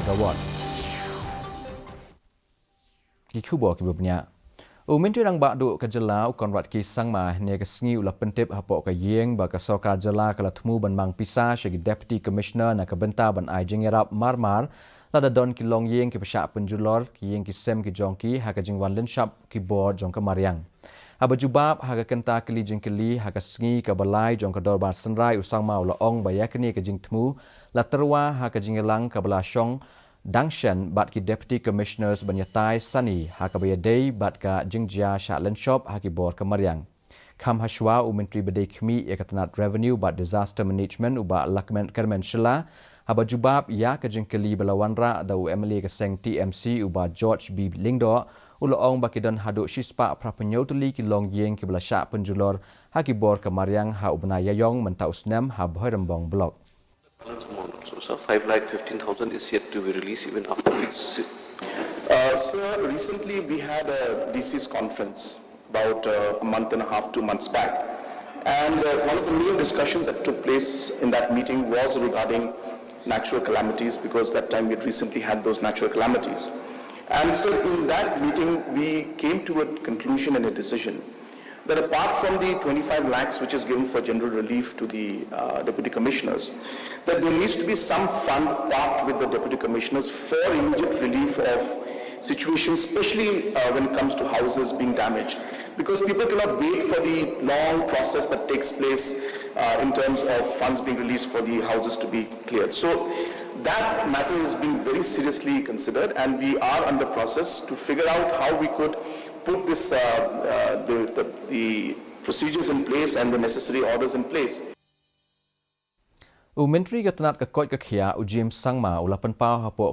megawatt. Kiba punya. Menteri Rang Bak ke Jela Konrad Kisang mah ni ke sengi ulah pentip hapok ke yeng ba ke Sorkar Jela ke latmu ban mang pisah sebagai Deputy Commissioner nak ke bentar ban ai Jingiarap marmar lada don ki Longiing ki pesyak Pynjulor ki yeng ki sem ki jongki ha ke jingwan lenshap ki board jong ke Mariang. Haba jubab ha ke kenta keli jingkeli ha ke sengi ke balai jong ke dorbar senrai usang mau la ong baya kini ke jing temu la terwa ha ke jingelang ke bala syong Dangshan bat ki Deputy Commissioners banyatai Sani hakabaya day bat ka Jingiarap Shah Shop haki bor ke Mariang. Kam Hashwa Menteri Bedai Kemi ia katanat Revenue bat Disaster Management uba Lakmen Kermen Shah haba jubab ya ke jingkeli balawanra da UMLA ke seng TMC uba George B Lingdo ula ong bakidan haduk shispa prapenyotuli ki Longiing ki bala Shah Pynjulor haki bor ke Mariang ha ubna yayong mentau snem ha boirembong blok. So 5,15,000 is yet to be released even after fixed. Sir, recently we had a DC's conference about a month and a half, 2 months back. And one of the main discussions that took place in that meeting was regarding natural calamities, because that time we had recently had those natural calamities. And so in that meeting we came to a conclusion and a decision that apart from the 25 lakhs which is given for general relief to the Deputy Commissioners, that there needs to be some fund parked with the Deputy Commissioners for immediate relief of situations, especially when it comes to houses being damaged. Because people cannot wait for the long process that takes place in terms of funds being released for the houses to be cleared. So that matter is being very seriously considered, and we are under process to figure out how we could put this, the procedures in place and the necessary orders in place. Menteri katanat ke koi ke khia ujim sangma ula penpau hapok